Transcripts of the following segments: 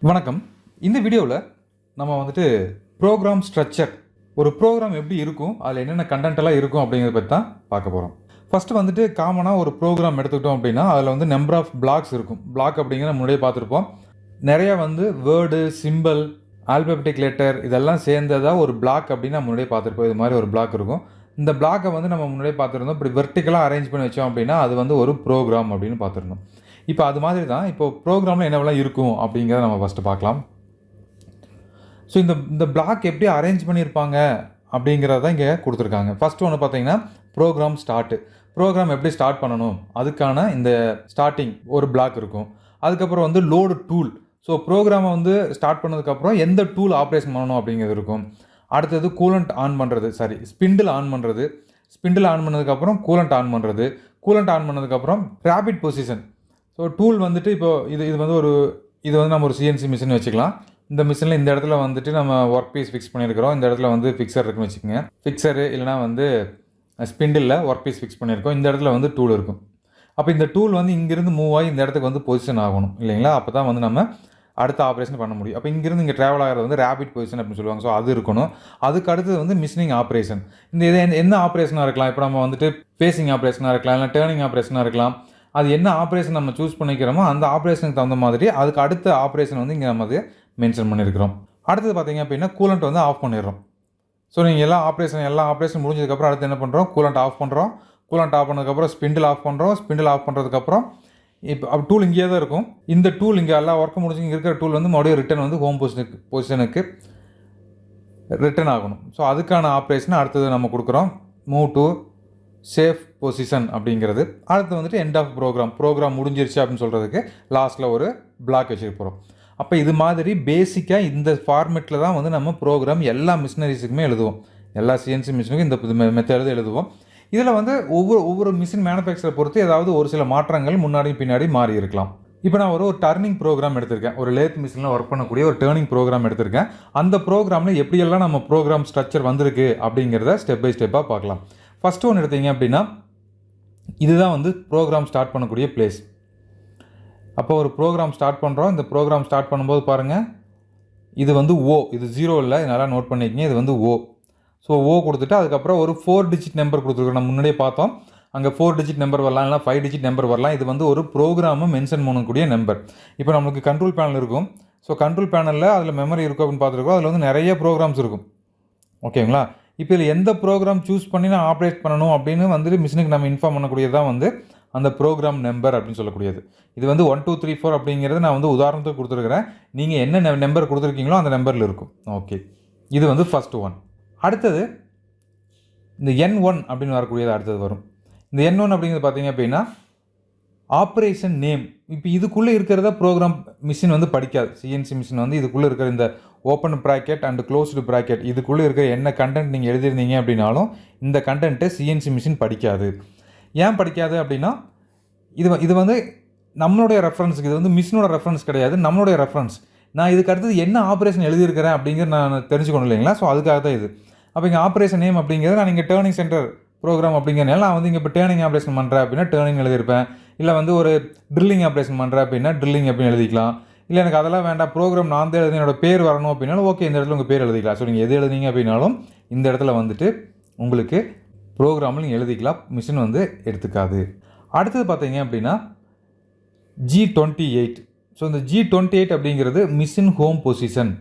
வணக்கம். இந்த வீடியோவில் நம்ம வந்துட்டு ப்ரோக்ராம் ஸ்ட்ரக்சர், ஒரு ப்ரோக்ராம் எப்படி இருக்கும், அதில் என்னென்ன கண்டென்ட் எல்லாம் இருக்கும் அப்படிங்கிறத பற்றி தான் பார்க்க போகிறோம். ஃபஸ்ட்டு வந்துட்டு காமனாக ஒரு ப்ரோக்ராம் எடுத்துக்கிட்டோம் அப்படின்னா அதில் வந்து நம்பர் ஆஃப் பிளாக்ஸ் இருக்கும். பிளாக் அப்படிங்கிற முன்னாடியே பார்த்துருப்போம். நிறையா வந்து வேர்டு, சிம்பிள், ஆல்பபெட்டிக் லெட்டர் இதெல்லாம் சேர்ந்ததாக ஒரு பிளாக் அப்படின்னு நம்ம முன்னாடியே பார்த்துருப்போம். இது மாதிரி ஒரு பிளாக் இருக்கும். இந்த பிளாக்கை வந்து நம்ம முன்னாடியே பார்த்துருந்தோம். இப்படி வெர்டிக்கலாக அரேஞ்ச் பண்ணி வச்சோம் அப்படின்னா அது வந்து ஒரு ப்ரோக்ராம் அப்படின்னு பார்த்துருந்தோம். இப்போ அது மாதிரி தான் இப்போ ப்ரோக்ராமில் என்னவெல்லாம் இருக்கும் அப்படிங்கிறத நம்ம ஃபஸ்ட்டு பார்க்கலாம். ஸோ இந்த பிளாக் எப்படி அரேஞ்ச் பண்ணியிருப்பாங்க அப்படிங்கிறத இங்கே கொடுத்துருக்காங்க. ஃபஸ்ட்டு ஒன்று பார்த்தீங்கன்னா ப்ரோக்ராம் ஸ்டார்ட்டு. ப்ரோக்ராம் எப்படி ஸ்டார்ட் பண்ணணும் அதுக்கான இந்த ஸ்டார்டிங் ஒரு பிளாக் இருக்கும். அதுக்கப்புறம் வந்து லோடு டூல். ஸோ ப்ரோக்ராமை வந்து ஸ்டார்ட் பண்ணதுக்கப்புறம் எந்த டூல் ஆப்ரேஷன் பண்ணணும் அப்படிங்கிறது இருக்கும். அடுத்தது கூலண்ட் ஆன் பண்ணுறது, ஸ்பிண்டில் ஆன் பண்ணுறது. ஸ்பிண்டில் ஆன் பண்ணதுக்கப்புறம் கூலண்ட் ஆன் பண்ணுறது. கூலண்ட் ஆன் பண்ணதுக்கப்புறம் ரேபிட் பொசிஷன். ஸோ டூல் வந்துட்டு இப்போது இது வந்து நம்ம ஒரு CNC மிஷின் வச்சுக்கலாம். இந்த மிஷினில் இந்த இடத்துல வந்துட்டு நம்ம ஒர்க் பீஸ் ஃபிக்ஸ் பண்ணியிருக்கிறோம். இந்த இடத்துல வந்து ஃபிக்சர் இருக்குன்னு வச்சுக்கோங்க. ஃபிக்சரு இல்லைனா வந்து ஸ்பிண்டில் ஒர்க் பீஸ் ஃபிக்ஸ் பண்ணியிருக்கோம். இந்த இடத்துல வந்து டூல் இருக்கும். அப்போ இந்த டூல் வந்து இங்கேருந்து மூவ் ஆகி இந்த இடத்துக்கு வந்து பொசிஷன் ஆகணும் இல்லைங்களா? அப்போ தான் வந்து நம்ம அடுத்த ஆப்ரேஷன் பண்ண முடியும். அப்போ இங்கேருந்து இங்கே ட்ராவல் ஆகிறது வந்து ரேபிட் பொசிஷன் அப்படின்னு சொல்லுவாங்க. ஸோ அது இருக்கணும். அதுக்கு அடுத்தது வந்து மிஷினிங் ஆப்ரேஷன். இது என்ன ஆப்ரேஷனாக இருக்கலாம்? இப்போ நம்ம வந்துட்டு ஃபேஸிங் ஆப்ரேஷனாக இருக்கலாம், இல்லை டேர்னிங் ஆப்ரேஷனாக இருக்கலாம். அது என்ன ஆப்ரேஷன் நம்ம சூஸ் பண்ணிக்கிறோமோ அந்த ஆப்ரேஷனுக்கு தகுந்த மாதிரி அதுக்கு அடுத்த ஆப்ரேஷன் வந்து இங்கே நம்ம மென்ஷன் பண்ணியிருக்கிறோம். அடுத்தது பார்த்தீங்க அப்படின்னா கூலண்ட் வந்து ஆஃப் பண்ணிடுறோம். ஸோ நீங்கள் எல்லா ஆப்ரேஷன் முடிஞ்சதுக்கப்புறம் அடுத்து என்ன பண்ணுறோம்? கூலண்ட் ஆஃப் பண்ணுறோம். கூலண்ட் ஆஃப் பண்ணதுக்கப்புறம் ஸ்பிண்டில் ஆஃப் பண்ணுறோம். ஸ்பிண்டில் ஆஃப் பண்ணுறதுக்கப்புறம் இப்போ டூல் இங்கேயே தான் இருக்கும். இந்த டூல் இங்கே எல்லா ஒர்க்கும் முடிஞ்சு இங்கே இருக்கிற டூல் வந்து மறுபடியும் ரிட்டன் வந்து ஹோம் பொசிஷனுக்கு ரிட்டன் ஆகணும். ஸோ அதுக்கான ஆப்ரேஷன் அடுத்தது நம்ம கொடுக்குறோம். மூவ் டு சேஃப் பொசிஷன் அப்படிங்கிறது. அடுத்து வந்துட்டு எண்ட் ஆஃப் ப்ரோக்ராம் முடிஞ்சிருச்சு அப்படின்னு சொல்கிறதுக்கு லாஸ்ட்டில் ஒரு பிளாக் வச்சுக்க போகிறோம். அப்போ இது மாதிரி பேசிக்காக இந்த ஃபார்மேட்டில் தான் வந்து நம்ம ப்ரோக்ராம் எல்லா மிஷினரிஸுக்குமே எழுதுவோம். எல்லா CNC மிஷினுக்கும் இந்த மெத்தட் எழுதுவோம். இதில் வந்து ஒவ்வொரு மிஷின் மேனுஃபேக்சரை பொறுத்து ஏதாவது ஒரு சில மாற்றங்கள் முன்னாடி பின்னாடி மாறி இருக்கலாம். இப்போ நான் ஒரு டர்னிங் ப்ரோக்ராம் எடுத்திருக்கேன். ஒரு லேத் மிஷினில் ஒர்க் பண்ணக்கூடிய ஒரு டர்னிங் ப்ரோக்ராம் எடுத்திருக்கேன். அந்த ப்ரோக்ராமில் எப்படியெல்லாம் நம்ம ப்ரோக்ராம் ஸ்ட்ரக்சர் வந்திருக்கு அப்படிங்கிறத ஸ்டெப் பை ஸ்டெப்பாக பார்க்கலாம். ஃபஸ்ட்டு ஒன்று எடுத்தீங்க அப்படின்னா இதுதான் வந்து ப்ரோக்ராம் ஸ்டார்ட் பண்ணக்கூடிய பிளேஸ். அப்போ ஒரு ப்ரோக்ராம் ஸ்டார்ட் பண்ணுறோம். இந்த ப்ரோக்ராம் ஸ்டார்ட் பண்ணும்போது பாருங்கள், இது வந்து O, இது 0 இல்லை, இதனால் நோட் பண்ணிக்கிங்க. இது வந்து O. ஸோ O கொடுத்துட்டு அதுக்கப்புறம் ஒரு 4 டிஜிட் நம்பர் கொடுத்துருக்கோம். நம்ம முன்னாடியே பார்த்தோம். அங்கே 4 டிஜிட் நம்பர் வரலாம், இல்லை 5 டிஜிட் நம்பர் வரலாம். இது வந்து ஒரு ப்ரோக்ராமை மென்ஷன் பண்ணக்கூடிய நம்பர். இப்போ நம்மளுக்கு கண்ட்ரோல் பேனல் இருக்கும். ஸோ கண்ட்ரோல் பேனலில் அதில் மெமரி இருக்கும் அப்படின்னு பார்த்துருக்கோம். அதில் வந்து நிறைய ப்ரோக்ராம்ஸ் இருக்கும். ஓகேங்களா? இப்போ இதில் எந்த ப்ரோக்ராம் சூஸ் பண்ணி நான் ஆப்ரேட் பண்ணணும் அப்படின்னு வந்துட்டு மிஷினுக்கு நம்ம இன்ஃபார்ம் பண்ணக்கூடியது தான் வந்து அந்த ப்ரோக்ராம் நம்பர் அப்படின்னு சொல்லக்கூடியது. இது வந்து 1 2 3 4 அப்படிங்கிறது நான் வந்து உதாரணத்துக்கு கொடுத்துருக்குறேன். நீங்கள் என்ன நம்பர் கொடுத்துருக்கீங்களோ அந்த நம்பரில் இருக்கும். ஓகே, இது வந்து ஃபஸ்ட்டு ஒன். அடுத்தது இந்த N1 அப்படின்னு வரக்கூடியது அடுத்தது வரும். இந்த N1 அப்படிங்கிறது பார்த்தீங்க அப்படின்னா ஆப்ரேஷன் நேம். இப்போ இதுக்குள்ளே இருக்கிறத ப்ரோக்ராம் மிஷின் வந்து படிக்காது. CNC மிஷின் வந்து இதுக்குள்ளே இருக்கிற இந்த open bracket and closed bracket இதுக்குள்ளே இருக்கிற என்ன கண்டென்ட் நீங்கள் எழுதிருந்தீங்க அப்படின்னாலும் இந்த கண்டென்ட்டை CNC மிஷின் படிக்காது. ஏன் படிக்காது அப்படின்னா இது வந்து நம்மளுடைய ரெஃபரன்ஸுக்கு, இது வந்து மிஷினோட ரெஃபரன்ஸ் கிடையாது, நம்மளுடைய ரெஃபரன்ஸ். நான் இதுக்கு அடுத்தது என்ன ஆப்ரேஷன் எழுதியிருக்கிறேன் அப்படிங்கிற நான் தெரிஞ்சுக்கணும் இல்லைங்களா? ஸோ அதுக்காக தான் இது. அப்போ இங்கே ஆப்ரேஷன் நேம் அப்படிங்கிறது நான் இங்கே டேர்னிங் சென்டர் ப்ரோக்ராம் அப்படிங்கிறனால நான் வந்து இங்கே இப்போ டேர்னிங் ஆப்ரேஷன் பண்ணுறேன் அப்படின்னா டேர்னிங் எழுதியிருப்பேன். இல்லை வந்து ஒரு ட்ரில்லிங் ஆப்ரேஷன் பண்ணுறேன் அப்படின்னா ட்ரில்லிங் அப்படின்னு எழுதிக்கலாம். இல்லை எனக்கு அதெல்லாம் வேண்டாம், ப்ரோக்ராம் நான் தான் எழுதி என்னோட பேர் வரணும் அப்படின்னாலும் ஓகே, இந்த இடத்துல உங்கள் பேர் எழுதிக்கலாம். ஸோ நீங்கள் எது எழுதிங்க அப்படின்னாலும் இந்த இடத்துல வந்துட்டு உங்களுக்கு ப்ரோக்ராமில் நீங்கள் எழுதிக்கலாம். மிஷின் வந்து எடுத்துக்காது. அடுத்தது பார்த்தீங்க அப்படின்னா G28. ஸோ இந்த G28 அப்படிங்கிறது மிஷின் ஹோம் பொசிஷன்.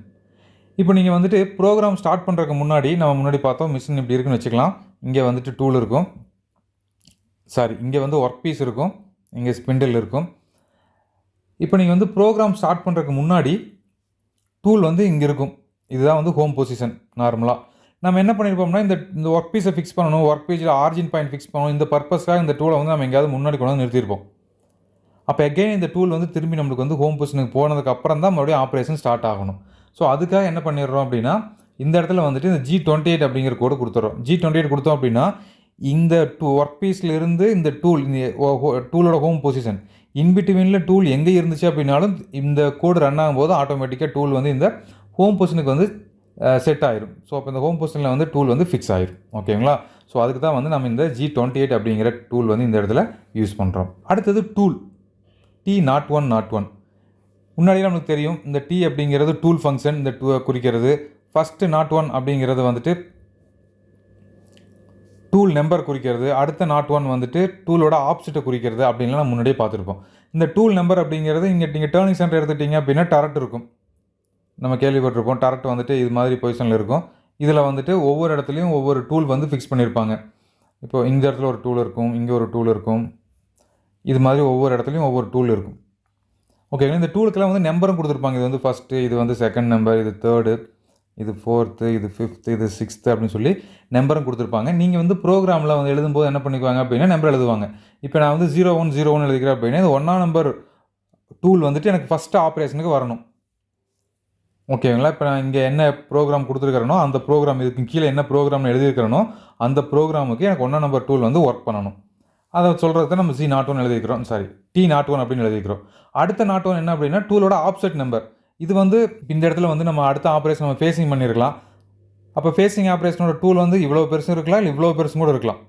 இப்போ நீங்கள் வந்துட்டு ப்ரோக்ராம் ஸ்டார்ட் பண்ணுறதுக்கு முன்னாடி நம்ம முன்னாடி பார்த்தோம் மிஷின் இப்படி இருக்குன்னு வச்சுக்கலாம். இங்கே வந்துட்டு டூல் இருக்கும், இங்கே வந்து ஒர்க் பீஸ் இருக்கும், இங்கே ஸ்பிண்டில் இருக்கும். இப்போ நீங்கள் வந்து ப்ரோக்ராம் ஸ்டார்ட் பண்ணுறதுக்கு முன்னாடி டூல் வந்து இங்கே இருக்கும். இதுதான் வந்து ஹோம் பொசிஷன். நார்மலாக நம்ம என்ன பண்ணியிருப்போம்னா இந்த ஒர்க் பீஸை ஃபிக்ஸ் பண்ணணும், ஒர்க் பேஜில் ஆர்ஜின் பாயிண்ட் ஃபிக்ஸ் பண்ணணும். இந்த பர்பஸ்க்காக இந்த டூலை வந்து நம்ம எங்கேயாவது முன்னாடி கொண்டு வந்து நிறுத்தியிருப்போம். அப்போ எகைன் இந்த டூல் வந்து திரும்பி நம்மளுக்கு வந்து ஹோம் பொசிஷனுக்கு போனதுக்கு அப்புறம் தான் மறுபடியும் ஆப்ரேஷன் ஸ்டார்ட் ஆகணும். ஸோ அதுக்காக என்ன பண்ணிடுறோம் அப்படின்னா இந்த இடத்துல வந்துட்டு இந்த G28 அப்படிங்கிற கோடு கொடுத்துட்றோம். G28 கொடுத்தோம் அப்படின்னா இந்த ஒர்க் பீஸ்லேருந்து இந்த டூலோட ஹோம் பொசிஷன் இன்பிட்வீனில் டூல் எங்கே இருந்துச்சு அப்படின்னாலும் இந்த கோடு ரன் ஆகும்போது ஆட்டோமேட்டிக்காக டூல் வந்து இந்த ஹோம் பொசிஷனுக்கு வந்து செட் ஆயிரும். ஸோ அப்போ இந்த ஹோம் பொசிஷனில் வந்து டூல் வந்து ஃபிக்ஸ் ஆயிரும். ஓகேங்களா? ஸோ அதுக்கு தான் வந்து நம்ம இந்த G28 அப்படிங்கிற டூல் வந்து இந்த இடத்துல யூஸ் பண்ணுறோம். அடுத்தது டூல் T0101. முன்னாடியே நமக்கு தெரியும் இந்த டி அப்படிங்கிறது டூல் ஃபங்க்ஷன், இந்த டூ குறிக்கிறது. ஃபஸ்ட்டு நாட் ஒன் அப்படிங்கிறது வந்துட்டு டூல் நம்பர் குறிக்கிறது. அடுத்த நாட் ஒன் வந்துட்டு டூலோட ஆப்சிட்டை குறிக்கிறது அப்படின்லாம் நம்ம முன்னாடியே பார்த்துருப்போம். இந்த டூல் நம்பர் அப்படிங்கிறது இங்கே நீங்கள் டேர்னிங் சென்டர் எடுத்துட்டிங்க அப்படின்னா டரட் இருக்கும். நம்ம கேள்விப்பட்டிருப்போம். டரட் வந்துட்டு இது மாதிரி பொசிஷனில் இருக்கும். இதில் வந்துட்டு ஒவ்வொரு இடத்துலையும் ஒவ்வொரு டூல் வந்து ஃபிக்ஸ் பண்ணியிருப்பாங்க. இப்போ இந்த இடத்துல ஒரு டூல் இருக்கும், இங்கே ஒரு டூல் இருக்கும். இது மாதிரி ஒவ்வொரு இடத்துலையும் ஒவ்வொரு டூல் இருக்கும். ஓகேங்களா? இந்த டூலுக்கெல்லாம் வந்து நம்பரும் கொடுத்துருப்பாங்க. இது வந்து ஃபஸ்ட்டு, இது வந்து செகண்ட் நம்பர், இது தேர்டு, இது ஃபோர்த்து, இது ஃபிஃப்த்து, இது சிக்ஸ்த்து அப்படின்னு சொல்லி நம்பரும் கொடுத்துருப்பாங்க. நீங்கள் வந்து ப்ரோக்ராமில் வந்து எழுதும்போது என்ன பண்ணிக்குவாங்க அப்படின்னா நம்பர் எழுதுவாங்க. இப்போ நான் வந்து 0101 எழுதிக்கிறேன் அப்படின்னா இது 1ஆம் நம்பர் டூல் வந்துட்டு எனக்கு ஃபஸ்ட்டு ஆப்ரேஷனுக்கு வரணும். ஓகேங்களா? இப்போ நான் இங்கே என்ன ப்ரோக்ராம் கொடுத்துருக்கிறேனோ அந்த ப்ரோக்ராம், இதுக்கு கீழே என்ன ப்ரோக்ராம்னு எழுதியிருக்கிறேனோ அந்த ப்ரோக்ராமுக்கு எனக்கு 1ஆம் நம்பர் டூல் வந்து ஒர்க் பண்ணணும். அதை சொல்கிறது நம்ம T01 எழுதிக்கிறோம். T01 அப்படின்னு எழுதிக்கிறோம். அடுத்த நாட் ஒன் என்ன அப்படின்னா டூலோட ஆப்செட் நம்பர். இது வந்து இந்த இடத்துல வந்து நம்ம அடுத்த ஆப்ரேஷன் நம்ம ஃபேஸிங் பண்ணியிருக்கலாம். அப்போ ஃபேஸிங் ஆப்ரேஷனோட டூல் வந்து இவ்வளோ பெருசும் இருக்கலாம், இல்லை இவ்வளோ பெருசும் கூட இருக்கலாம்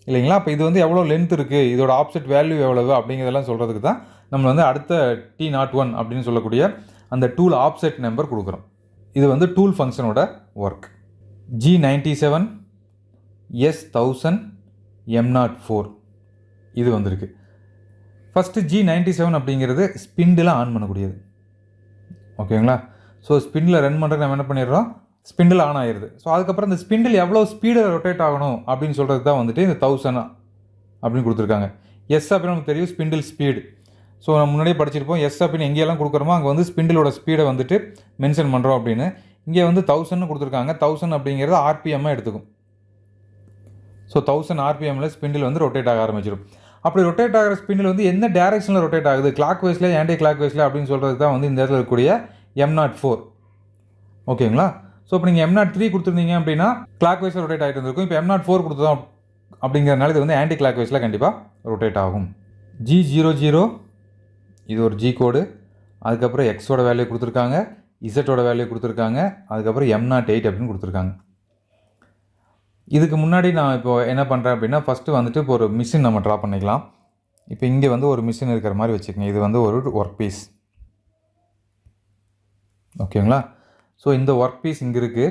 இல்லைங்களா? அப்போ இது வந்து எவ்வளோ லென்த் இருக்குது, இதோட ஆப்செட் வேல்யூ எவ்வளவு அப்படிங்கிறதெல்லாம் சொல்கிறதுக்கு தான் நம்ம வந்து அடுத்த T01 அப்படின்னு சொல்லக்கூடிய அந்த டூல் ஆப்செட் நம்பர் கொடுக்குறோம். இது வந்து tool ஃபங்க்ஷனோட work. G97, S1000, M04 இது வந்திருக்கு. ஃபஸ்ட்டு G97 அப்படிங்கிறது ஸ்பிண்டில் ஆன் பண்ணக்கூடியது. ஓகேங்களா? ஸோ ஸ்பிண்டில் ரன் பண்ணுறதுக்கு நம்ம என்ன பண்ணிடுறோம், ஸ்பிண்டில் ஆன் ஆகிடுது. ஸோ அதுக்கப்புறம் இந்த ஸ்பிண்டில் எவ்வளோ ஸ்பீடில் ரொட்டேட் ஆகணும் அப்படின்னு சொல்கிறது தான் வந்துட்டு இந்த 1000 அப்படின்னு கொடுத்துருக்காங்க. எஸ் அப்படின்னு நமக்கு தெரியும், ஸ்பிண்டில் ஸ்பீடு. ஸோ நம்ம முன்னாடியே படிச்சிருப்போம், எஸ் அப்படின்னு எங்கேயெல்லாம் கொடுக்குறோமோ அங்கே வந்து ஸ்பிண்டிலோட ஸ்பீடை வந்துட்டு மென்ஷன் பண்ணுறோம் அப்படின்னு. இங்கே வந்து 1000 கொடுத்துருக்காங்க. 1000 அப்படிங்கிறது ஆர்பிஎம்மாக எடுத்துக்கும். ஸோ 1000 ஆர்பிஎம்மில் ஸ்பிண்டில் வந்து ரொட்டேட் ஆக ஆரம்பிச்சிடும். அப்படி ரொட்டேட் ஆகிற ஸ்பிண்டில் வந்து என்ன டேரெக்ஷனில் ரொட்டேட் ஆகுது, கிளாக் வைஸில் ஆன்டி கிளாக் வைஸில் அப்படின்னு சொல்கிறது தான் வந்து இந்த இடத்துல இருக்கக்கூடிய M04. ஓகேங்களா? ஸோ இப்போ நீங்கள் M03 கொடுத்துருந்தீங்க அப்படின்னா கிளாக் வைஸில் ரொட்டேட் ஆகிட்டு இருந்திருக்கும். இப்போ M04 கொடுத்தோம் அப்படிங்கிறதுனால இது வந்து ஆன்டி கிளாக் வைஸில் கண்டிப்பாக ரொட்டேட் ஆகும். G00 இது ஒரு G கோடு. அதுக்கப்புறம் எக்ஸோட வேல்யூ கொடுத்துருக்காங்க, இசட்டோட வேல்யூ கொடுத்துருக்காங்க, அதுக்கப்புறம் M08 அப்படின்னு கொடுத்துருக்காங்க. இதுக்கு முன்னாடி நான் இப்போ என்ன பண்ணுறேன் அப்படின்னா ஃபஸ்ட்டு வந்துட்டு இப்போ ஒரு மிஷின் நம்ம ட்ரா பண்ணிக்கலாம். இப்போ இங்கே வந்து ஒரு மிஷின் இருக்கிற மாதிரி வச்சுக்கோங்க. இது வந்து ஒரு ஒர்க் பீஸ். ஓகேங்களா? ஸோ இந்த ஒர்க் பீஸ் இங்கே இருக்குது.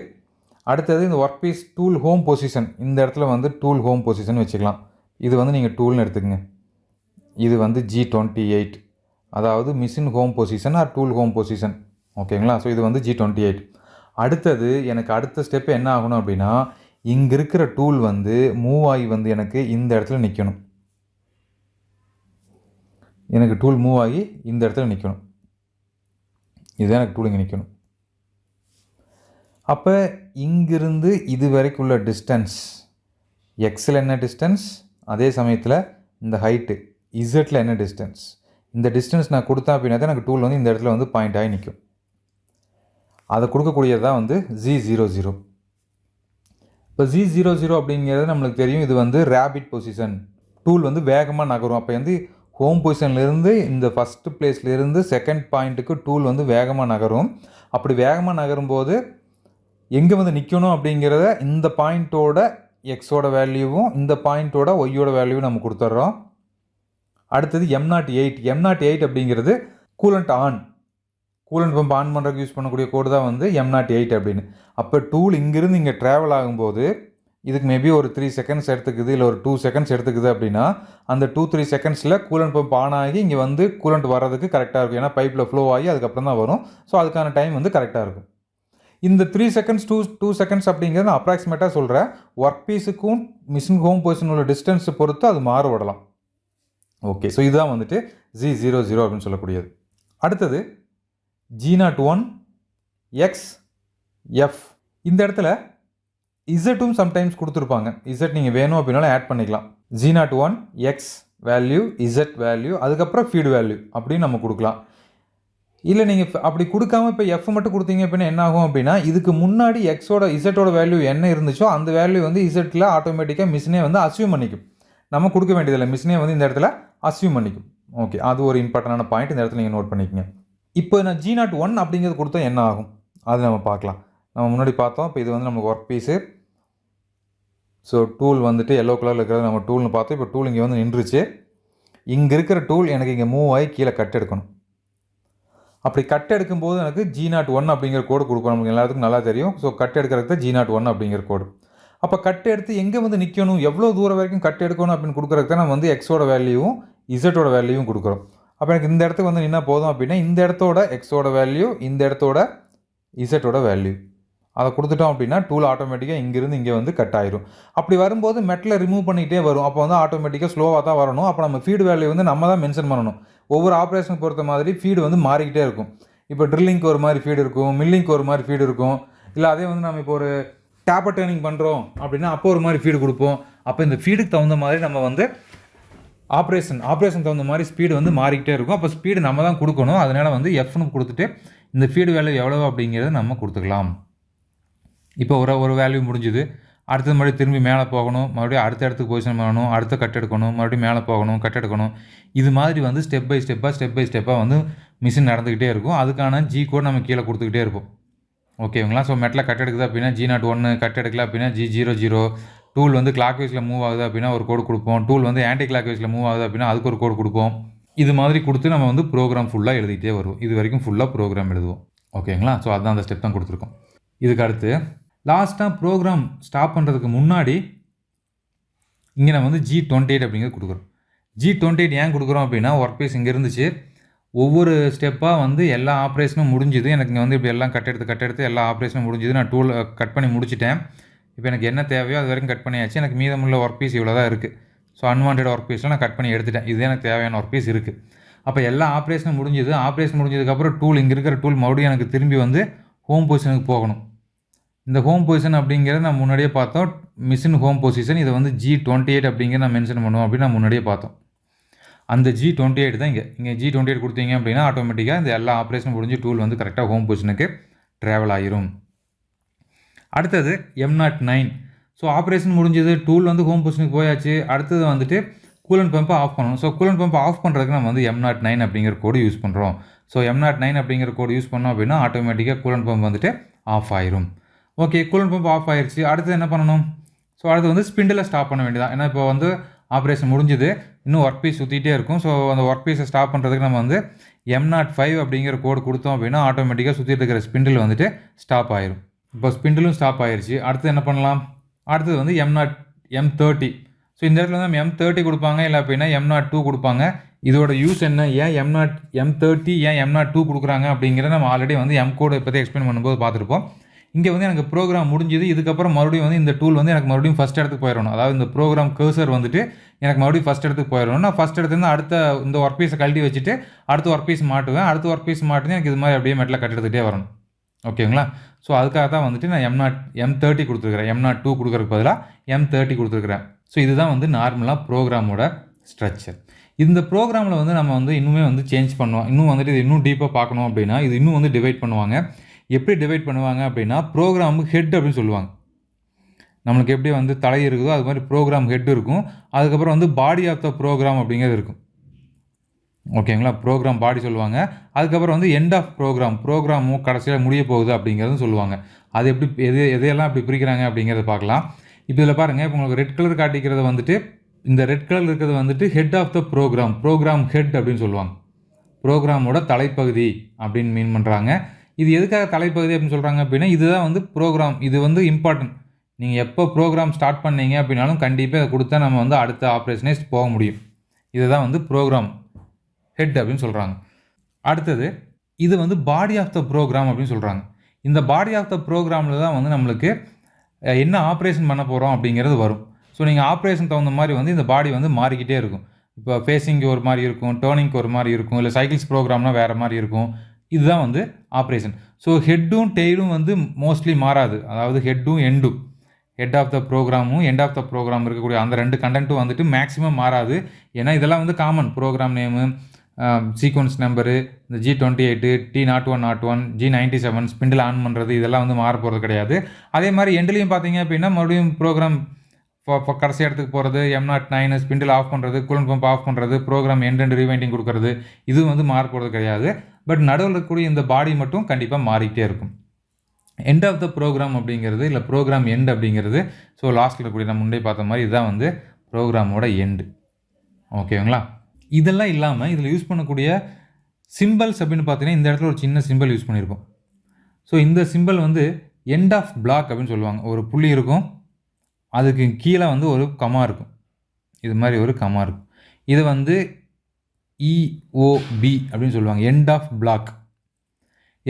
அடுத்தது இந்த work piece tool home position, இந்த இடத்துல வந்து டூல் ஹோம் பொசிஷன் வச்சுக்கலாம். இது வந்து நீங்கள் டூல்னு எடுத்துக்கங்க. இது வந்து G28, அதாவது machine home position R tool home position. ஓகேங்களா? ஸோ இது வந்து G28. அடுத்தது எனக்கு அடுத்த ஸ்டெப்பு என்ன ஆகணும் அப்படின்னா இங்கே இருக்கிற டூல் வந்து மூவ் ஆகி வந்து எனக்கு இந்த இடத்துல நிற்கணும். எனக்கு டூல் மூவ் ஆகி இந்த இடத்துல நிற்கணும். இதுதான் எனக்கு டூல் இங்கே நிற்கணும். அப்போ இங்கிருந்து இது வரைக்கும் உள்ள டிஸ்டன்ஸ் எக்ஸில் என்ன டிஸ்டன்ஸ், அதே சமயத்தில் இந்த ஹைட்டு இசட்டில் என்ன டிஸ்டன்ஸ், இந்த டிஸ்டன்ஸ் நான் கொடுத்தேன் அப்படின்னா தான் எனக்கு டூல் வந்து இந்த இடத்துல வந்து பாயிண்ட் ஆகி நிற்கும். அதை கொடுக்கக்கூடியது தான் வந்து G00. இப்போ G00 அப்படிங்கிறது நம்மளுக்கு தெரியும், இது வந்து ரேபிட் பொசிஷன். டூல் வந்து வேகமாக நகரும். அப்போ வந்து ஹோம் பொசிஷன்லேருந்து இந்த ஃபஸ்ட்டு பிளேஸ்லேருந்து செகண்ட் பாயிண்ட்டுக்கு டூல் வந்து வேகமாக நகரும். அப்படி வேகமாக நகரும்போது எங்கே வந்து நிற்கணும் அப்படிங்கிறத இந்த பாயிண்ட்டோட எக்ஸோட வேல்யூவும் இந்த பாயிண்ட்டோட ஒய்யோட வேல்யூவும் நம்ம கொடுத்துட்றோம். அடுத்தது M08 அப்படிங்கிறது coolant on, coolant pump on பண்ணுறதுக்கு யூஸ் பண்ணக்கூடிய கோடு தான் வந்து M08 அப்படின்னு. அப்போ டூல் இங்கேருந்து இங்கே ட்ராவல் ஆகும்போது இதுக்கு மேபி ஒரு 3 செகண்ட்ஸ் எடுத்துக்குது, இல்லை ஒரு 2 செகண்ட்ஸ் எடுத்துக்குது அப்படின்னா அந்த 2-3 செகண்ட்ஸில் கூலண்ட் பம்ப் ஆன் ஆகி இங்கே வந்து கூலண்ட் வர்றதுக்கு கரெக்டாக இருக்கும். ஏன்னா பைப்பில் ஃப்ளோ ஆகி அதுக்கப்புறம் தான் வரும். ஸோ அதுக்கான டைம் வந்து கரெக்டாக இருக்கும். இந்த 3 செகண்ட்ஸ் 2 செகண்ட்ஸ் அப்படிங்கிறது நான் அப்ராக்சிமேட்டாக சொல்கிறேன். ஒர்க் பீஸுக்கும் மிஷின் ஹோம் பொசிஷன் உள்ள டிஸ்டன்ஸை பொறுத்து அது மாறுபடலாம். ஓகே, ஸோ இதுதான் வந்துட்டு G00 அப்படின்னு சொல்லக்கூடியது. அடுத்தது G01 XF. இந்த இடத்துல இசட்டும் சம்டைம்ஸ் கொடுத்துருப்பாங்க. இசட் நீங்கள் வேணும் அப்படின்னாலும் ஆட் பண்ணிக்கலாம். G01 X value, Z value, அதுக்கப்புறம் ஃபீடு வேல்யூ அப்படின்னு நம்ம கொடுக்கலாம். இல்லை நீங்கள் அப்படி கொடுக்காம இப்போ எஃப் மட்டும் கொடுத்தீங்க அப்படின்னா என்ன ஆகும் அப்படின்னா இதுக்கு முன்னாடி எக்ஸோட இசட்டோட வேல்யூ என்ன இருந்துச்சோ அந்த வேல்யூ வந்து இசட்டில் ஆட்டோமேட்டிக்காக மிஷினே வந்து அஸ்யூம் பண்ணிக்கும். நம்ம கொடுக்க வேண்டியதில்லை, மிஷினே வந்து இந்த இடத்துல அஸ்யூம் பண்ணிக்கும். ஓகே, அது ஒரு இம்பார்ட்டண்டான பாயிண்ட் இந்த இடத்துல நீங்கள் நோட் பண்ணிக்கங்க. இப்போ நான் G01 அப்படிங்கிறது கொடுத்தா என்ன ஆகும் அது நம்ம பார்க்கலாம். நம்ம முன்னாடி பார்த்தோம். இப்போ இது வந்து நமக்கு ஒர்க் பீஸு. ஸோ டூல் வந்துட்டு எல்லோ கலரில் இருக்கிறது நம்ம டூல்னு பார்த்தோம். இப்போ டூல் இங்கே வந்து நின்றுச்சு. இங்கே இருக்கிற டூல் எனக்கு இங்கே மூவ் ஆகி கீழே கட் எடுக்கணும். அப்படி கட் எடுக்கும்போது எனக்கு G01 அப்படிங்கிற கோடு கொடுப்போம். நமக்கு எல்லாத்துக்கும் நல்லா தெரியும். ஸோ கட் எடுக்கிறதுக்கு தான் G01 அப்படிங்கிற கோடு. அப்போ கட் எடுத்து எங்கே வந்து நிற்கணும், எவ்வளோ தூரம் வரைக்கும் கட் எடுக்கணும் அப்படின்னு கொடுக்குறதுக்கு தான் நம்ம வந்து எக்ஸோட வேல்யூவும் இசட்டோட வேல்யூவும் கொடுக்குறோம். அப்போ எனக்கு இந்த இடத்துக்கு வந்து நின்னா போதும் அப்படின்னா இந்த இடத்தோட எக்ஸோட வேல்யூ, இந்த இடத்தோட இசட்டோட வேல்யூ அதை கொடுத்துட்டோம் அப்படின்னா டூல் ஆட்டோமேட்டிக்காக இங்கேருந்து இங்கே வந்து கட் ஆயிரும். அப்படி வரும்போது மெட்டில் ரிமூவ் பண்ணிகிட்டே வரும். அப்போ வந்து ஆட்டோமேட்டிக்காக ஸ்லோவாக தான் வரணும். அப்போ நம்ம ஃபீடு வேல்யூ வந்து நம்ம தான் மென்ஷன் பண்ணணும். ஒவ்வொரு ஆப்ரேஷனுக்கு பொறுத்த மாதிரி ஃபீடு வந்து மாறிக்கிட்டே இருக்கும். இப்போ ட்ரில்லிங்க்கு ஒரு மாதிரி ஃபீடு இருக்கும், மில்லிங்க்கு ஒரு மாதிரி ஃபீடு இருக்கும். இல்லை அதே வந்து நம்ம இப்போ ஒரு டேப்பர் டர்னிங் பண்ணுறோம் அப்படின்னா அப்போ ஒரு மாதிரி ஃபீடு கொடுப்போம். அப்போ இந்த ஃபீடுக்கு தகுந்த மாதிரி நம்ம வந்து ஆப்ரேஷன் தகுந்த மாதிரி ஸ்பீடு வந்து மாறிக்கிட்டே இருக்கும். அப்போ ஸ்பீடு நம்ம தான் கொடுக்கணும். அதனால் வந்து எஃப்னு கொடுத்துட்டு இந்த ஃபீடு வேல்யூ எவ்வளோ அப்படிங்கிறத நம்ம கொடுத்துக்கலாம். இப்போ ஒரு வேல்யூ முடிஞ்சுது. அடுத்தது மறுபடியும் திரும்பி மேலே போகணும், மறுபடியும் அடுத்த இடத்துக்கு பொசிஷன் பண்ணணும், அடுத்த கட் எடுக்கணும், மறுபடியும் மேலே போகணும், கட் எடுக்கணும். இது மாதிரி வந்து ஸ்டெப் பை ஸ்டெப்பாக வந்து மிஷின் நடந்துக்கிட்டே இருக்கும். அதுக்கான G கோட் நம்ம கீழே கொடுத்துக்கிட்டே இருப்போம். ஓகேங்களா? ஸோ மெட்டில் கட் எடுக்குது அப்படின்னா G01, கட் எடுக்கல அப்படின்னா G00. டூல் வந்து கிளாக் வைஸில் மூவ் ஆகுது அப்படின்னா ஒரு கோடு கொடுப்போம். டூல் வந்து ஆன்டி கிளாக் வைஸில் மூவ் ஆகுது அப்படின்னா அதுக்கு ஒரு கோடு கொடுப்போம். இது மாதிரி கொடுத்து நம்ம வந்து ப்ரோக்ராம் ஃபுல்லாக எழுதிக்கிட்டே வருவோம். இது வரைக்கும் ஃபுல்லாக ப்ரோக்ராம் எழுதுவோம். ஓகேங்களா? ஸோ அதுதான் அந்த ஸ்டெப் தான் கொடுத்துருக்கோம். இதுக்கு அடுத்து லாஸ்ட்டாக ப்ரோக்ராம் ஸ்டாப் பண்ணுறதுக்கு முன்னாடி இங்கே நம்ம வந்து G28 அப்படிங்கிறது கொடுக்குறோம். G28 ஏன் கொடுக்குறோம் அப்படின்னா ஒர்க் பீஸ் இங்கே இருந்துச்சு. ஒவ்வொரு ஸ்டெப்பாக வந்து எல்லா ஆப்ரேஷனும் முடிஞ்சுது. எனக்கு இங்கே வந்து இப்படி எல்லாம் கட் எடுத்து எல்லா ஆப்ரேஷனும் முடிஞ்சுது. நான் டூல் கட் பண்ணி முடிச்சிட்டேன். இப்போ எனக்கு என்ன தேவையோ அது வரைக்கும் கட் பண்ணியாச்சு. எனக்கு மீதமுள்ள ஒர்க் பீஸ் இவ்வளோ தான் இருக்குது. ஸோ அன்வான்ட் ஒர்க் பீஸ்லாம் நான் கட் பண்ணி எடுத்துட்டேன். இது எனக்கு தேவையான ஒர்க் பீஸ் இருக்குது. அப்போ எல்லா ஆப்ரேஷனும் முடிஞ்சுது. ஆப்ரேஷன் முடிஞ்சதுக்கப்புறம் டூல் இங்கே இருக்கிற டூல் மறுபடியும் எனக்கு திரும்பி வந்து ஹோம் பொசிஷனுக்கு போகணும். இந்த ஹோம் பொசிஷன் அப்படிங்கிறத நான் முன்னாடியே பார்த்தோம். மிஷின் ஹோம் பொசிஷன் இதை வந்து G28 அப்படிங்கிற நான் மென்ஷன் பண்ணுவோம் அப்படின்னு நான் முன்னாடியே பார்த்தோம். அந்த G28 தான் இங்கே G28 கொடுத்தீங்க அப்படின்னா ஆட்டோமேட்டிக்காக இந்த எல்லா ஆப்ரேஷன் முடிஞ்சு டூல் வந்து கரெக்டாக ஹோம் பொசிஷனுக்கு ட்ராவல் ஆகிரும். அடுத்தது M09. ஸோ ஆப்ரேஷன் முடிஞ்சது, டூல் வந்து ஹோம் பொசிஷனுக்கு போயாச்சு. அடுத்தது வந்துட்டு கூலண்ட் பம்பை ஆஃப் பண்ணணும். ஸோ கூலண்ட் பம்பை ஆஃப் பண்ணுறதுக்கு நம்ம வந்து M09 அப்படிங்கிற கோடு யூஸ் பண்ணுறோம். ஸோ M09 அப்படிங்கிற கோடு யூஸ் பண்ணோம் அப்படின்னா ஆட்டோமேட்டிக்காக கூலண்ட் பம்ப் வந்துட்டு ஆஃப் ஆயிரும். ஓகே, கூலண்ட் பம்ப் ஆஃப் ஆயிடுச்சு. அடுத்து என்ன பண்ணணும்? ஸோ அடுத்து வந்து ஸ்பிண்டிலை ஸ்டாப் பண்ண வேண்டியதான். ஏன்னா இப்போ வந்து ஆப்ரேஷன் முடிஞ்சுது, இன்னும் ஒர்க் பீஸ் சுற்றிட்டே இருக்கும். ஸோ அந்த ஒர்க் பீஸை ஸ்டாப் பண்ணுறதுக்கு நம்ம வந்து M05 அப்படிங்கிற கோடு கொடுத்தோம் அப்படின்னா ஆட்டோமேட்டிக்காக சுற்றிட்டு இருக்கிற ஸ்பிண்டில் வந்துட்டு ஸ்டாப் ஆயிரும். இப்போ ஸ்பிண்டிலும் ஸ்டாப் ஆயிடுச்சு. அடுத்து என்ன பண்ணலாம்? அடுத்தது வந்து M30. ஸோ இந்த இடத்துல வந்து M30 கொடுப்பாங்க, இல்லை அப்படின்னா M02 கொடுப்பாங்க. இதோட யூஸ் என்ன, ஏன் M30 ஏன் M02 கொடுக்குறாங்க அப்படிங்கிறத நம்ம ஆல்ரெடி வந்து M கோடை பற்றி எக்ஸ்பிளைன் பண்ணும்போது பார்த்துருப்போம். இங்கே வந்து எனக்கு ப்ரோக்ராம் முடிஞ்சுது. இதுக்கப்புறம் மறுபடியும் வந்து இந்த டூல் வந்து எனக்கு மறுபடியும் ஃபஸ்ட் இடத்துக்கு போயிடணும். அதாவது இந்த ப்ரோக்ராம் கர்சர் வந்துட்டு எனக்கு மறுபடியும் ஃபஸ்ட் இடத்துக்கு போயிடணும். நான் ஃபஸ்ட் இடத்துலேருந்து அடுத்த இந்த ஒர்க் பீஸை கழட்டி வச்சுட்டு அடுத்த ஒர்க் பீஸ் மாட்டுவேன். அடுத்த ஒர்க் பீஸ் மாட்டுன்னு எனக்கு இது மாதிரி அப்படியே மெட்டில் கட் எடுத்துகிட்டே வரணும். ஓகேங்களா? ஸோ அதுக்காக தான் வந்துட்டு நான் M30 கொடுத்துருக்குறேன். M02 கொடுக்குறதுக்கு பதிலாக M30 கொடுத்துருக்குறேன். ஸோ இதுதான் வந்து நார்மலாக ப்ரோக்ராமோட ஸ்ட்ரக்சர். இந்த ப்ரோக்ராமில் வந்து நம்ம வந்து இன்னுமே வந்து சேஞ்ச் பண்ணுவோம். இன்னும் வந்துட்டு இது இன்னும் டீப்பாக பார்க்கணும் அப்படின்னா இது இன்னும் வந்து டிவைட் பண்ணுவாங்க. எப்படி டிவைட் பண்ணுவாங்க அப்படின்னா ப்ரோக்ராமுக்கு ஹெட் அப்படின்னு சொல்லுவாங்க. நம்மளுக்கு எப்படி வந்து தலை இருக்குதோ அது மாதிரி ப்ரோக்ராம் ஹெட் இருக்கும். அதுக்கப்புறம் வந்து பாடி ஆஃப் த ப்ரோக்ராம் அப்படிங்கிறது இருக்கும். ஓகேங்களா? ப்ரோக்ராம் பாடி சொல்லுவாங்க. அதுக்கப்புறம் வந்து எண்ட் ஆஃப் ப்ரோக்ராமும் கடைசியில் முடிய போகுது அப்படிங்கிறதும் சொல்லுவாங்க. அது எப்படி எதையெல்லாம் அப்படி பிரிக்கிறாங்க அப்படிங்கிறத பார்க்கலாம். இப்போ இதில் பாருங்கள், இப்போ உங்களுக்கு ரெட் கலர் காட்டிக்கிறது வந்துட்டு இந்த ரெட் கலர் இருக்கிறது வந்துட்டு head of the program head அப்படின்னு சொல்லுவாங்க. ப்ரோக்ராமோட தலைப்பகுதி அப்படின்னு மீன் பண்ணுறாங்க. இது எதுக்காக தலைப்பகுதி அப்படின்னு சொல்கிறாங்க அப்படின்னா இதுதான் வந்து ப்ரோக்ராம், இது வந்து இம்பார்ட்டன்ட். நீங்கள் எப்போ ப்ரோக்ராம் ஸ்டார்ட் பண்ணீங்க அப்படின்னாலும் கண்டிப்பாக அதை கொடுத்தா நம்ம வந்து அடுத்த ஆப்ரேஷனே போக முடியும். இதுதான் வந்து ப்ரோக்ராம் ஹெட் அப்படின்னு சொல்கிறாங்க. அடுத்தது இது வந்து பாடி ஆஃப் த ப்ரோக்ராம் அப்படின்னு சொல்கிறாங்க. இந்த பாடி ஆஃப் த ப்ரோக்ராமில் தான் வந்து நம்மளுக்கு என்ன ஆப்ரேஷன் பண்ண போகிறோம் அப்படிங்கிறது வரும். ஸோ நீங்கள் ஆப்ரேஷன் தகுந்த மாதிரி வந்து இந்த பாடி வந்து மாறிக்கிட்டே இருக்கும். இப்போ ஃபேஸிங்க்கு ஒரு மாதிரி இருக்கும், டேர்னிங்க்கு ஒரு மாதிரி இருக்கும், இல்லை சைக்கிள்ஸ் ப்ரோக்ராம்னால் வேறு மாதிரி இருக்கும். இதுதான் வந்து ஆப்ரேஷன். ஸோ ஹெட்டும் டெய்லும் வந்து மோஸ்ட்லி மாறாது. அதாவது ஹெட்டும் எண்டும், ஹெட் ஆஃப் த ப்ரோக்ராமும் எண்ட் ஆஃப் த ப்ரோக்ராம் இருக்கக்கூடிய அந்த ரெண்டு கண்டென்ட்டும் வந்துட்டு மேக்ஸிமம் மாறாது. ஏன்னா இதெல்லாம் வந்து common. Program name, sequence number, இந்த G28, T0101, G97 spindle on பண்ணுறது இதெல்லாம் வந்து மாற போகிறது கிடையாது. அதே மாதிரி எண்ட்லேயும் பார்த்தீங்க அப்படின்னா மறுபடியும் ப்ரோக்ராம் கடைசி இடத்துக்கு போகிறது, M09 ஸ்பிண்டில் ஆஃப் பண்ணுறது, கூலண்ட் பம்ப் ஆஃப் பண்ணுறது, ப்ரோக்ராம் எண்ட் ரீவைண்டிங் கொடுக்குறது, இது வந்து மாற போகிறது கிடையாது. பட் நடுவில் இருக்கக்கூடிய இந்த பாடி மட்டும் கண்டிப்பாக மாறிக்கிட்டே இருக்கும். எண்ட் ஆஃப் த ப்ரோக்ராம் அப்படிங்கிறது, இல்லை ப்ரோக்ராம் எண்ட் அப்படிங்கிறது, ஸோ லாஸ்ட்டில் இருக்கக்கூடிய நம்ம முன்னே பார்த்த மாதிரி இதுதான் வந்து ப்ரோக்ராமோட எண்டு. ஓகேங்களா? இதெல்லாம் இல்லாமல் இதில் யூஸ் பண்ணக்கூடிய சிம்பிள்ஸ் அப்படின்னு பார்த்தீங்கன்னா இந்த இடத்துல ஒரு சின்ன சிம்பிள் யூஸ் பண்ணியிருக்கோம். ஸோ இந்த சிம்பிள் வந்து எண்ட் ஆஃப் பிளாக் அப்படின்னு சொல்லுவாங்க. ஒரு புள்ளி இருக்கும், அதுக்கு கீழே வந்து ஒரு கமா இருக்கும், இது மாதிரி ஒரு கமா இருக்கும். இது வந்து EOB அப்படின்னு சொல்லுவாங்க, end of block.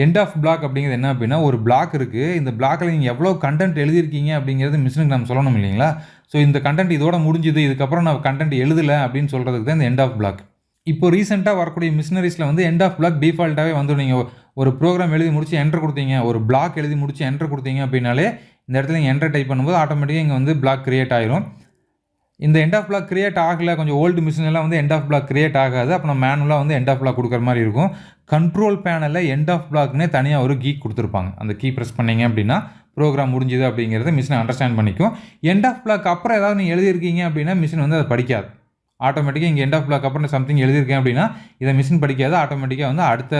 End of block அப்படிங்கிறது என்ன அப்படின்னா, ஒரு பிளாக் இருக்குது, இந்த பிளாக்கில் நீங்கள் எவ்வளோ கண்டென்ட் எழுதியிருக்கீங்க அப்படிங்கிறது மிஷினுக்கு நம்ம சொல்லணும் இல்லைங்களா? ஸோ இந்த கண்டென்ட் இதோட முடிஞ்சுது, இதுக்கப்புறம் நான் கண்டென்ட் எழுதலை அப்படின்னு சொல்கிறதுக்கு தான் இந்த எண்ட் ஆஃப் பிளாக். இப்போ ரீசெண்டாக வரக்கூடிய மிஷினரிஸில் வந்து எண்ட் ஆஃப் பிளாக் டிஃபால்ட்டாகவே வந்து நீங்கள் ஒரு ப்ரோக்ராம் எழுதி முடிச்சு என்டர் கொடுத்தீங்க, ஒரு பிளாக் எழுதி முடிச்சு என்டர் கொடுத்தீங்க அப்படின்னாலே இந்த இடத்துல நீங்கள் என்டர் டைப் பண்ணும்போது ஆட்டோமேட்டிக்காக இங்கே வந்து பிளாக் கிரியேட் ஆயிரும். இந்த எண்ட் ஆஃப் பிளாக் கிரியேட் ஆகலை, கொஞ்சம் ஓல்டு மிஷின் எல்லாம் வந்து எண்ட் ஆஃப் பிளாக் கிரியேட் ஆகாது. அப்போ நம்ம மேனுவலாக வந்து எண்ட் ஆஃப் பிளாக் கொடுக்குற மாதிரி இருக்கும். கண்ட்ரோல் பேனலில் எண்ட் ஆஃப் பிளாக்னே தனியாக ஒரு கீ கொடுத்துருப்பாங்க. அந்த கீ ப்ரெஸ் பண்ணிங்க அப்படின்னா ப்ரோக்ராம் முடிஞ்சுது அப்படிங்கிறத மிஷினை அண்டர்ஸ்டாண்ட் பண்ணிக்கும். எண்ட் ஆஃப் பிளாக் அப்புறம் ஏதாவது நீங்கள் எழுதியிருக்கீங்க அப்படின்னா மிஷின் வந்து அதை படிக்காது. ஆட்டோமேட்டிக்காக இங்கே எண்ட் ஆஃப் பிளாக் அப்புறம் சம்திங் எழுதியிருக்கேன் அப்படின்னா இதை மிஷின் படிக்காது. ஆட்டோமேட்டிக்காக வந்து அடுத்த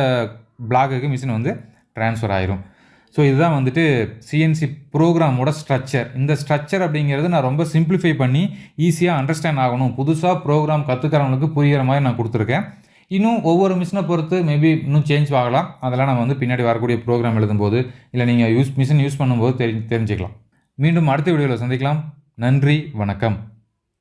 பிளாக்குக்கு மிஷின் வந்து ட்ரான்ஸ்ஃபர் ஆயிரும். ஸோ இதுதான் வந்துட்டு CNC ப்ரோக்ராமோட ஸ்ட்ரக்சர். இந்த ஸ்ட்ரக்சர் அப்படிங்கிறது நான் ரொம்ப சிம்பிளிஃபை பண்ணி ஈஸியாக அண்டர்ஸ்டாண்ட் ஆகணும், புதுசாக ப்ரோக்ராம் கற்றுக்கிறவங்களுக்கு புரிகிற மாதிரி நான் கொடுத்துருக்கேன். இன்னும் ஒவ்வொரு மிஷினை பொறுத்து மேபி இன்னும் சேஞ்ச் ஆகலாம். அதெல்லாம் நம்ம வந்து பின்னாடி வரக்கூடிய ப்ரோக்ராம் எழுதும்போது இல்லை நீங்கள் மிஷின் யூஸ் பண்ணும்போது தெரிஞ்சுக்கலாம். மீண்டும் அடுத்த வீடியோவில் சந்திக்கலாம். நன்றி, வணக்கம்.